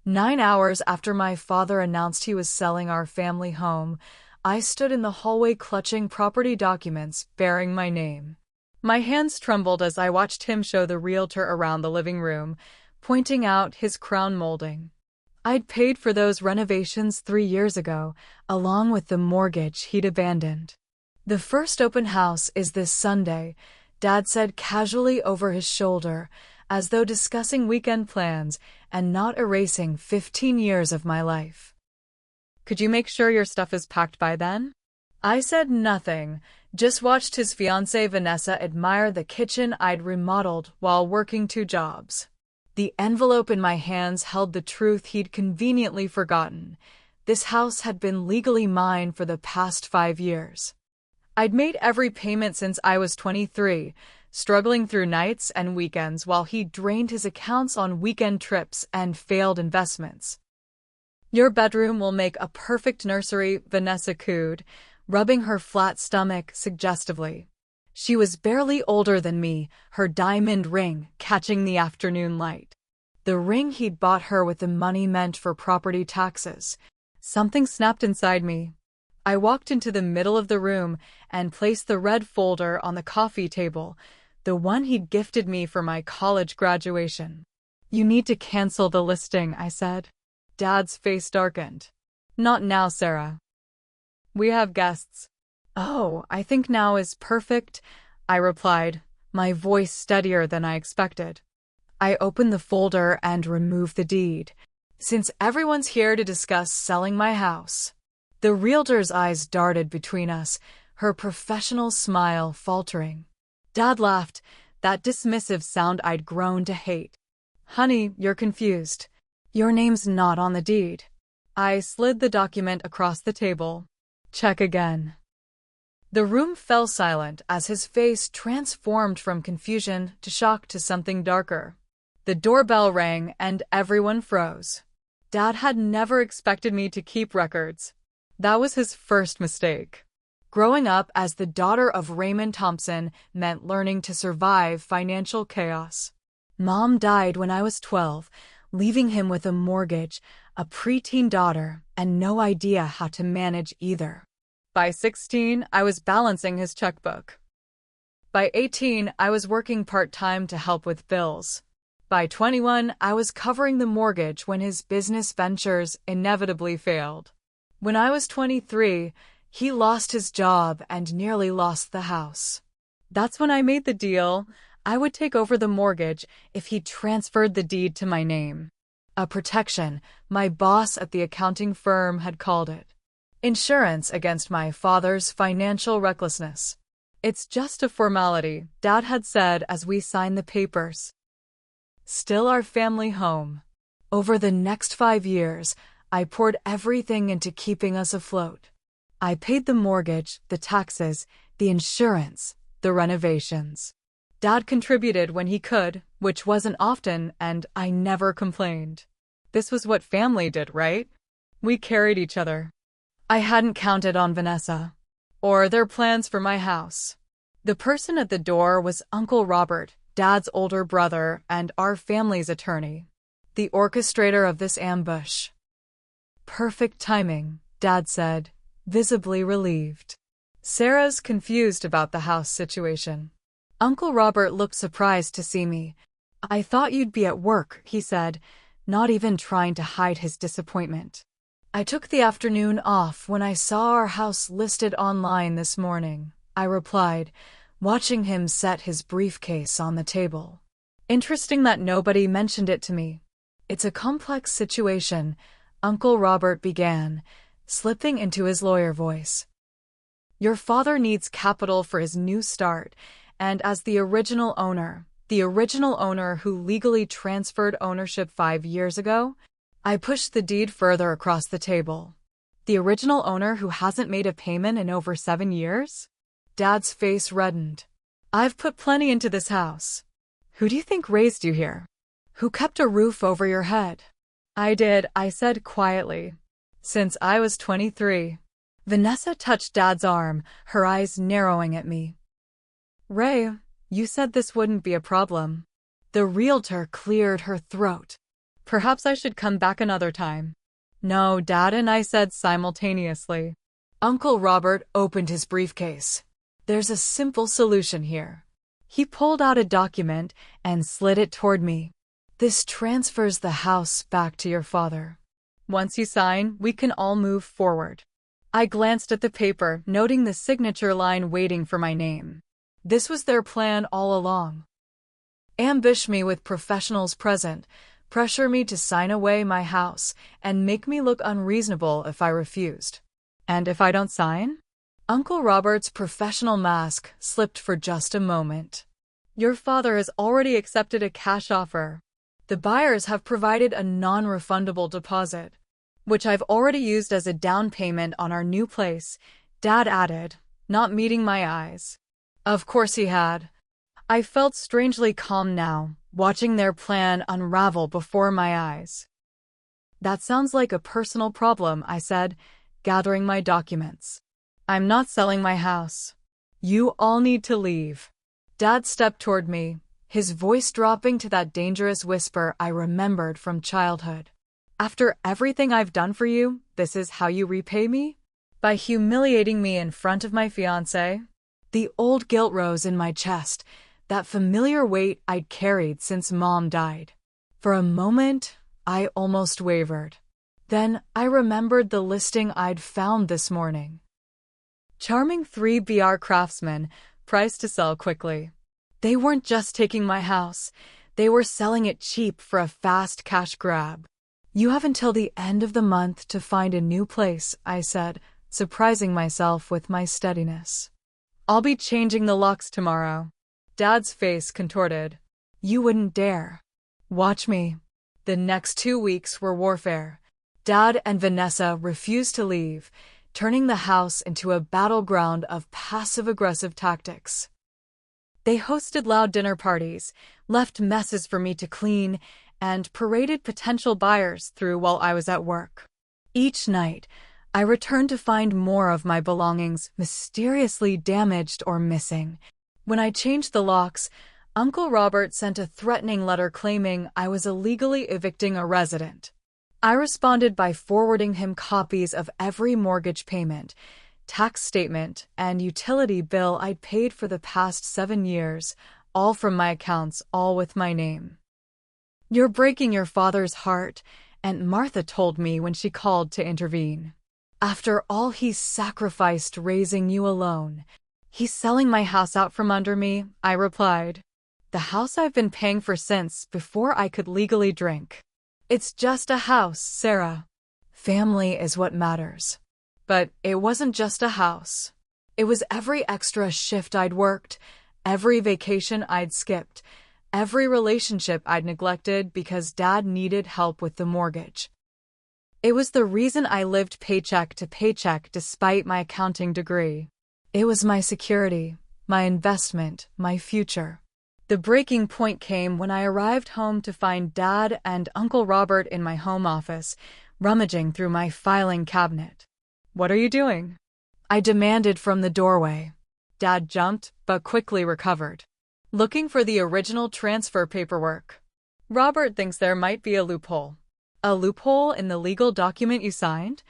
9 hours after my father announced he was selling our family home, I stood in the hallway clutching property documents bearing my name. My hands trembled as I watched him show the realtor around the living room, pointing out his crown molding. I'd paid for those renovations 3 years ago, along with the mortgage he'd abandoned. "The first open house is this Sunday," Dad said casually over his shoulder, as though discussing weekend plans and not erasing 15 years of my life. "Could you make sure your stuff is packed by then?" I said nothing, just watched his fiancée Vanessa admire the kitchen I'd remodeled while working 2 jobs. The envelope in my hands held the truth he'd conveniently forgotten. This house had been legally mine for the past 5 years. I'd made every payment since I was 23, struggling through nights and weekends while he drained his accounts on weekend trips and failed investments. "Your bedroom will make a perfect nursery," Vanessa cooed, rubbing her flat stomach suggestively. She was barely older than me, her diamond ring catching the afternoon light. The ring he'd bought her with the money meant for property taxes. Something snapped inside me. I walked into the middle of the room and placed the red folder on the coffee table, the one he'd gifted me for my college graduation. "You need to cancel the listing," I said. Dad's face darkened. "Not now, Sarah. We have guests." "Oh, I think now is perfect," I replied, my voice steadier than I expected. I opened the folder and removed the deed. "Since everyone's here to discuss selling my house." The realtor's eyes darted between us, her professional smile faltering. Dad laughed, that dismissive sound I'd grown to hate. "Honey, you're confused. Your name's not on the deed." I slid the document across the table. "Check again." The room fell silent as his face transformed from confusion to shock to something darker. The doorbell rang and everyone froze. Dad had never expected me to keep records. That was his first mistake. Growing up as the daughter of Raymond Thompson meant learning to survive financial chaos. Mom died when I was 12, leaving him with a mortgage, a preteen daughter, and no idea how to manage either. By 16, I was balancing his checkbook. By 18, I was working part-time to help with bills. By 21, I was covering the mortgage when his business ventures inevitably failed. When I was 23, he lost his job and nearly lost the house. That's when I made the deal. I would take over the mortgage if he transferred the deed to my name. A protection, my boss at the accounting firm had called it. Insurance against my father's financial recklessness. "It's just a formality," Dad had said as we signed the papers. Still our family home. Over the next 5 years, I poured everything into keeping us afloat. I paid the mortgage, the taxes, the insurance, the renovations. Dad contributed when he could, which wasn't often, and I never complained. This was what family did, right? We carried each other. I hadn't counted on Vanessa, or their plans for my house. The person at the door was Uncle Robert, Dad's older brother and our family's attorney, the orchestrator of this ambush. "Perfect timing," Dad said, visibly relieved. "Sarah's confused about the house situation." Uncle Robert looked surprised to see me. "I thought you'd be at work," he said, not even trying to hide his disappointment. "I took the afternoon off when I saw our house listed online this morning," I replied, watching him set his briefcase on the table. "Interesting that nobody mentioned it to me." "It's a complex situation," Uncle Robert began, slipping into his lawyer voice. "Your father needs capital for his new start, and as the original owner who legally transferred ownership 5 years ago, I pushed the deed further across the table. The original owner who hasn't made a payment in over 7 years? Dad's face reddened. "I've put plenty into this house. Who do you think raised you here? Who kept a roof over your head?" "I did," I said quietly. "Since I was 23. Vanessa touched Dad's arm, her eyes narrowing at me. "Ray, you said this wouldn't be a problem." The realtor cleared her throat. Perhaps I should come back another time. No, Dad and I said simultaneously. Uncle Robert opened his briefcase. There's a simple solution here. He pulled out a document and slid it toward me. This transfers the house back to your father. Once you sign, we can all move forward. I glanced at the paper, noting the signature line waiting for my name. This was their plan all along. Ambush me with professionals present, pressure me to sign away my house, and make me look unreasonable if I refused. And if I don't sign? Uncle Robert's professional mask slipped for just a moment. Your father has already accepted a cash offer. The buyers have provided a non-refundable deposit, which I've already used as a down payment on our new place, Dad added, not meeting my eyes. Of course he had. I felt strangely calm now, watching their plan unravel before my eyes. That sounds like a personal problem, I said, gathering my documents. I'm not selling my house. You all need to leave. Dad stepped toward me, his voice dropping to that dangerous whisper I remembered from childhood. After everything I've done for you, this is how you repay me? By humiliating me in front of my fiancé? The old guilt rose in my chest, that familiar weight I'd carried since Mom died. For a moment, I almost wavered. Then I remembered the listing I'd found this morning. Charming 3BR craftsmen, priced to sell quickly. They weren't just taking my house, they were selling it cheap for a fast cash grab. You have until the end of the month to find a new place, I said, surprising myself with my steadiness. I'll be changing the locks tomorrow. Dad's face contorted. You wouldn't dare. Watch me. The next 2 weeks were warfare. Dad and Vanessa refused to leave, turning the house into a battleground of passive-aggressive tactics. They hosted loud dinner parties, left messes for me to clean, and paraded potential buyers through while I was at work. Each night, I returned to find more of my belongings mysteriously damaged or missing. When I changed the locks, Uncle Robert sent a threatening letter claiming I was illegally evicting a resident. I responded by forwarding him copies of every mortgage payment, tax statement, and utility bill I'd paid for the past 7 years, all from my accounts, all with my name. You're breaking your father's heart, Aunt Martha told me when she called to intervene. After all he's sacrificed raising you alone, he's selling my house out from under me, I replied. The house I've been paying for since before I could legally drink. It's just a house, Sarah. Family is what matters. But it wasn't just a house. It was every extra shift I'd worked, every vacation I'd skipped, every relationship I'd neglected because Dad needed help with the mortgage. It was the reason I lived paycheck to paycheck despite my accounting degree. It was my security, my investment, my future. The breaking point came when I arrived home to find Dad and Uncle Robert in my home office, rummaging through my filing cabinet. What are you doing? I demanded from the doorway. Dad jumped, but quickly recovered. Looking for the original transfer paperwork. Robert thinks there might be a loophole. A loophole in the legal document you signed?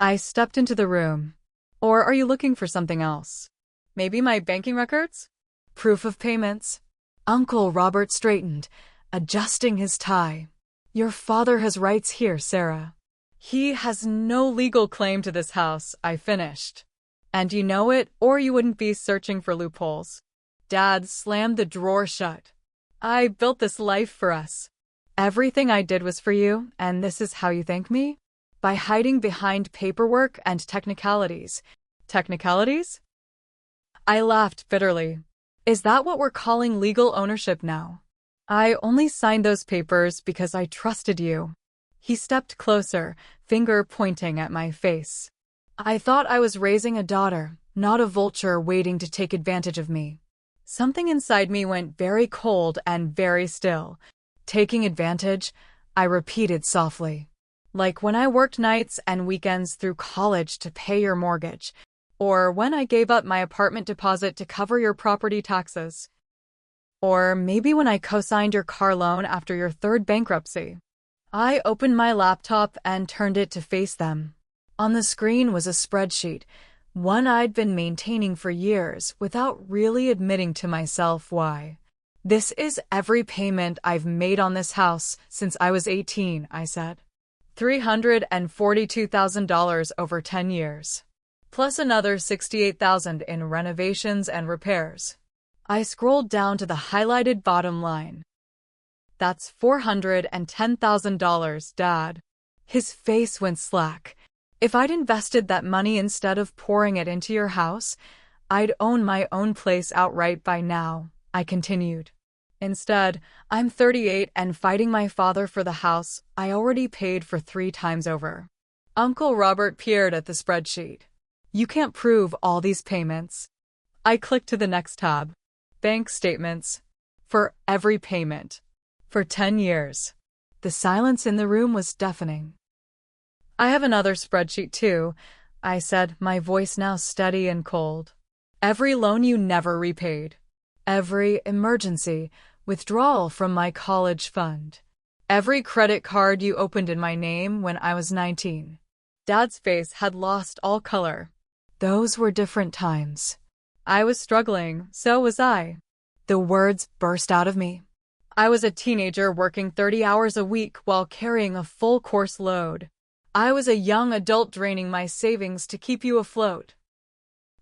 I stepped into the room. Or are you looking for something else? Maybe my banking records? Proof of payments? Uncle Robert straightened, adjusting his tie. Your father has rights here, Sarah. He has no legal claim to this house, I finished. And you know it, or you wouldn't be searching for loopholes. Dad slammed the drawer shut. I built this life for us. Everything I did was for you, and this is how you thank me? By hiding behind paperwork and technicalities. Technicalities? I laughed bitterly. Is that what we're calling legal ownership now? I only signed those papers because I trusted you. He stepped closer, finger pointing at my face. I thought I was raising a daughter, not a vulture waiting to take advantage of me. Something inside me went very cold and very still. Taking advantage, I repeated softly. Like when I worked nights and weekends through college to pay your mortgage, or when I gave up my apartment deposit to cover your property taxes. Or maybe when I co-signed your car loan after your third bankruptcy. I opened my laptop and turned it to face them. On the screen was a spreadsheet, one I'd been maintaining for years without really admitting to myself why. This is every payment I've made on this house since I was 18, I said. $342,000 over 10 years. Plus another $68,000 in renovations and repairs. I scrolled down to the highlighted bottom line. That's $410,000, Dad. His face went slack. If I'd invested that money instead of pouring it into your house, I'd own my own place outright by now, I continued. Instead, I'm 38 and fighting my father for the house I already paid for 3 times over. Uncle Robert peered at the spreadsheet. You can't prove all these payments. I clicked to the next tab. Bank statements. For every payment. For 10 years. The silence in the room was deafening. I have another spreadsheet too, I said, my voice now steady and cold. Every loan you never repaid. Every emergency withdrawal from my college fund. Every credit card you opened in my name when I was 19. Dad's face had lost all color. Those were different times. I was struggling, so was I. The words burst out of me. I was a teenager working 30 hours a week while carrying a full course load. I was a young adult draining my savings to keep you afloat.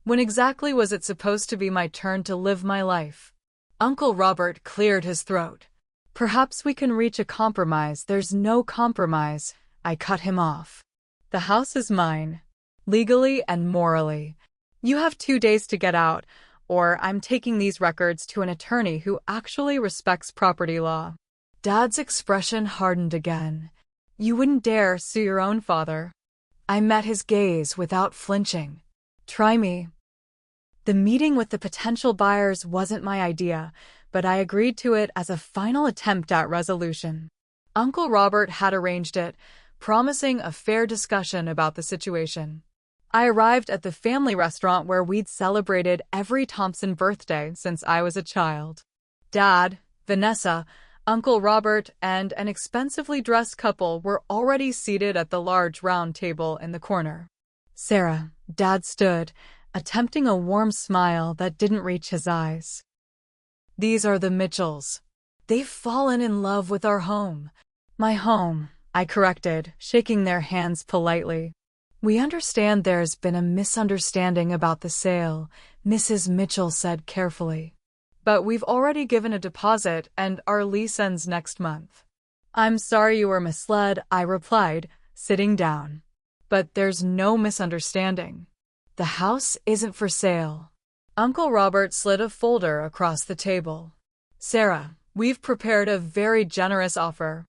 When exactly was it supposed to be my turn to live my life? Uncle Robert cleared his throat. Perhaps we can reach a compromise. There's no compromise. I cut him off. The house is mine. Legally and morally. You have 2 days to get out, or I'm taking these records to an attorney who actually respects property law. Dad's expression hardened again. You wouldn't dare sue your own father. I met his gaze without flinching. Try me. The meeting with the potential buyers wasn't my idea, but I agreed to it as a final attempt at resolution. Uncle Robert had arranged it, promising a fair discussion about the situation. I arrived at the family restaurant where we'd celebrated every Thompson birthday since I was a child. Dad, Vanessa, Uncle Robert, and an expensively dressed couple were already seated at the large round table in the corner. Sarah, Dad stood, attempting a warm smile that didn't reach his eyes. These are the Mitchells. They've fallen in love with our home. My home, I corrected, shaking their hands politely. We understand there's been a misunderstanding about the sale, Mrs. Mitchell said carefully. But we've already given a deposit and our lease ends next month. I'm sorry you were misled, I replied, sitting down. But there's no misunderstanding. The house isn't for sale. Uncle Robert slid a folder across the table. Sarah, we've prepared a very generous offer.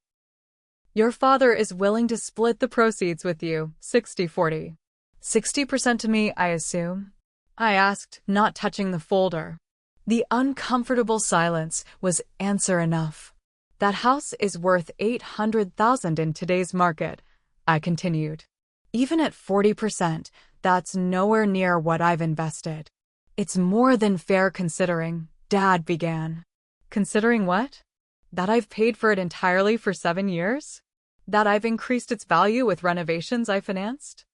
Your father is willing to split the proceeds with you, 60-40. 60% to me, I assume? I asked, not touching the folder. The uncomfortable silence was answer enough. That house is worth $800,000 in today's market, I continued. Even at 40%, that's nowhere near what I've invested. It's more than fair considering, Dad began. Considering what? That I've paid for it entirely for 7 years? That I've increased its value with renovations I financed?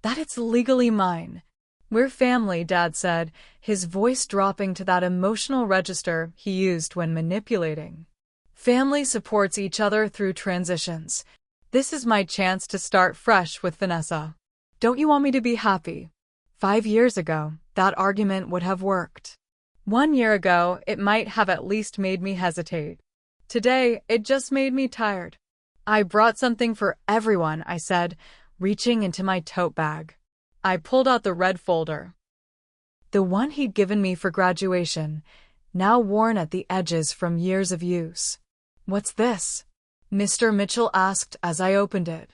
That it's legally mine. We're family, Dad said, his voice dropping to that emotional register he used when manipulating. Family supports each other through transitions. This is my chance to start fresh with Vanessa. Don't you want me to be happy? 5 years ago, that argument would have worked. 1 year ago, it might have at least made me hesitate. Today, it just made me tired. I brought something for everyone, I said, reaching into my tote bag. I pulled out the red folder. The one he'd given me for graduation, now worn at the edges from years of use. What's this? Mr. Mitchell asked as I opened it.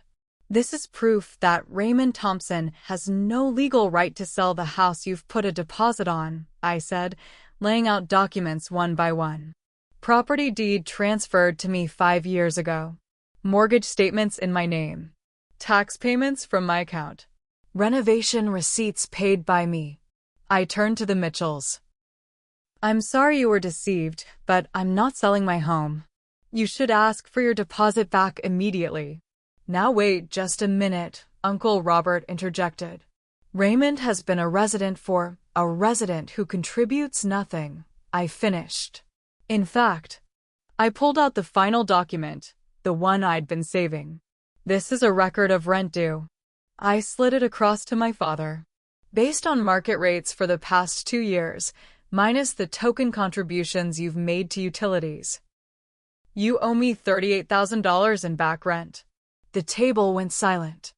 This is proof that Raymond Thompson has no legal right to sell the house you've put a deposit on, I said, laying out documents one by one. Property deed transferred to me 5 years ago. Mortgage statements in my name. Tax payments from my account. Renovation receipts paid by me. I turned to the Mitchells. I'm sorry you were deceived, but I'm not selling my home. You should ask for your deposit back immediately. Now wait just a minute, Uncle Robert interjected. Raymond has been a resident who contributes nothing, I finished. In fact, I pulled out the final document, the one I'd been saving. This is a record of rent due. I slid it across to my father. Based on market rates for the past 2 years, minus the token contributions you've made to utilities, you owe me $38,000 in back rent. The table went silent.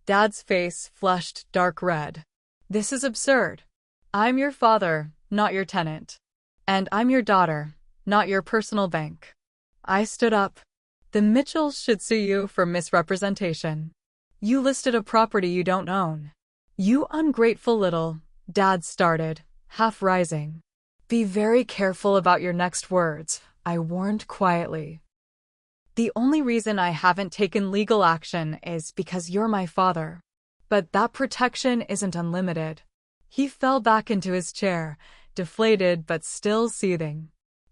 Dad's face flushed dark red. This is absurd. I'm your father, not your tenant. And I'm your daughter, not your personal bank. I stood up. The Mitchells should sue you for misrepresentation. You listed a property you don't own. You ungrateful little, Dad started, half rising. Be very careful about your next words, I warned quietly. The only reason I haven't taken legal action is because you're my father. But that protection isn't unlimited. He fell back into his chair, deflated but still seething.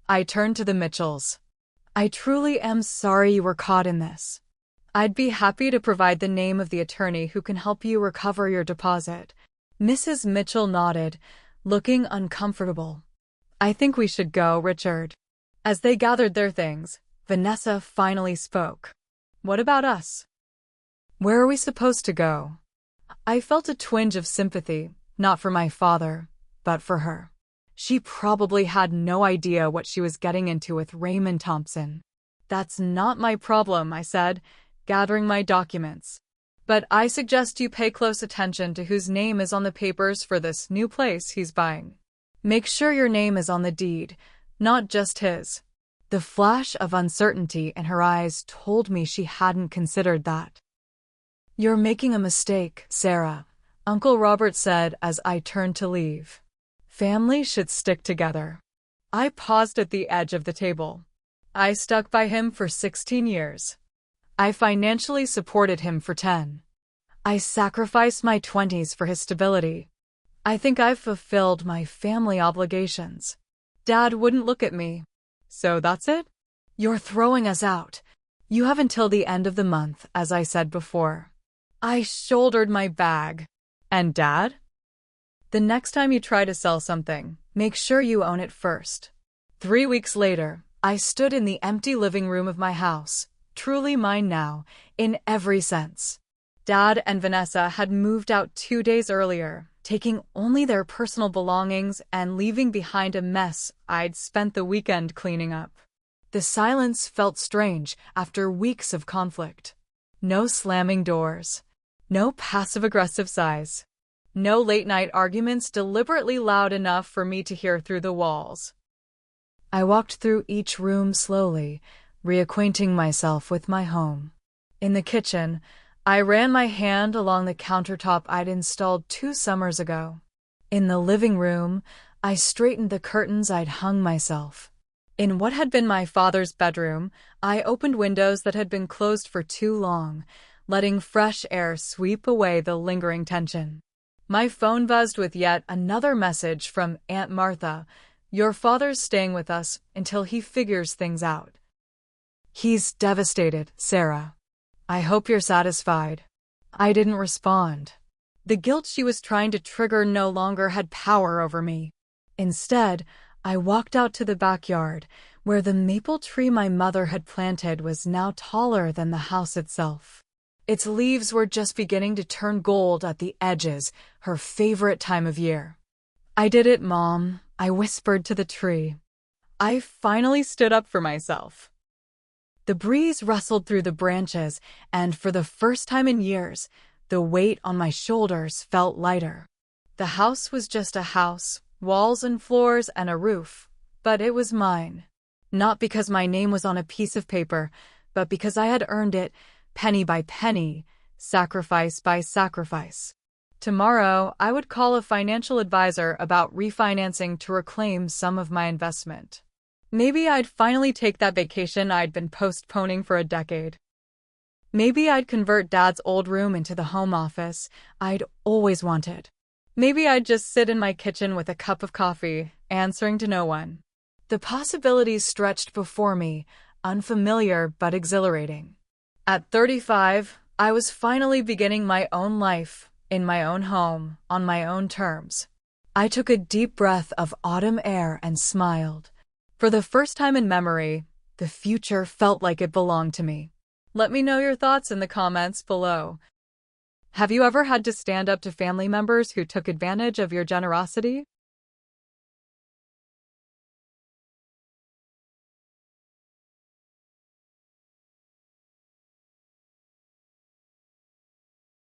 I turned to the Mitchells. I truly am sorry you were caught in this. I'd be happy to provide the name of the attorney who can help you recover your deposit. Mrs. Mitchell nodded, looking uncomfortable. I think we should go, Richard. As they gathered their things, Vanessa finally spoke. What about us? Where are we supposed to go? I felt a twinge of sympathy, not for my father, but for her. She probably had no idea what she was getting into with Raymond Thompson. That's not my problem, I said, gathering my documents. But I suggest you pay close attention to whose name is on the papers for this new place he's buying. Make sure your name is on the deed, not just his. The flash of uncertainty in her eyes told me she hadn't considered that. You're making a mistake, Sarah, Uncle Robert said as I turned to leave. Families should stick together. I paused at the edge of the table. I stuck by him for 16 years. I financially supported him for 10. I sacrificed my 20s for his stability. I think I've fulfilled my family obligations. Dad wouldn't look at me. So that's it? You're throwing us out. You have until the end of the month, as I said before. I shouldered my bag. And Dad? The next time you try to sell something, make sure you own it first. 3 weeks later, I stood in the empty living room of my house, truly mine now, in every sense. Dad and Vanessa had moved out 2 days earlier, taking only their personal belongings and leaving behind a mess I'd spent the weekend cleaning up. The silence felt strange after weeks of conflict. No slamming doors. No passive-aggressive sighs. No late-night arguments deliberately loud enough for me to hear through the walls. I walked through each room slowly, reacquainting myself with my home. In the kitchen, I ran my hand along the countertop I'd installed 2 summers ago. In the living room, I straightened the curtains I'd hung myself. In what had been my father's bedroom, I opened windows that had been closed for too long, letting fresh air sweep away the lingering tension. My phone buzzed with yet another message from Aunt Martha. Your father's staying with us until he figures things out. He's devastated, Sarah. I hope you're satisfied. I didn't respond. The guilt she was trying to trigger no longer had power over me. Instead, I walked out to the backyard, where the maple tree my mother had planted was now taller than the house itself. Its leaves were just beginning to turn gold at the edges, her favorite time of year. I did it, Mom, I whispered to the tree. I finally stood up for myself. The breeze rustled through the branches, and for the first time in years, the weight on my shoulders felt lighter. The house was just a house, walls and floors and a roof, but it was mine. Not because my name was on a piece of paper, but because I had earned it, penny by penny, sacrifice by sacrifice. Tomorrow, I would call a financial advisor about refinancing to reclaim some of my investment. Maybe I'd finally take that vacation I'd been postponing for a decade. Maybe I'd convert Dad's old room into the home office I'd always wanted. Maybe I'd just sit in my kitchen with a cup of coffee, answering to no one. The possibilities stretched before me, unfamiliar but exhilarating. At 35, I was finally beginning my own life, in my own home, on my own terms. I took a deep breath of autumn air and smiled. For the first time in memory, the future felt like it belonged to me. Let me know your thoughts in the comments below. Have you ever had to stand up to family members who took advantage of your generosity?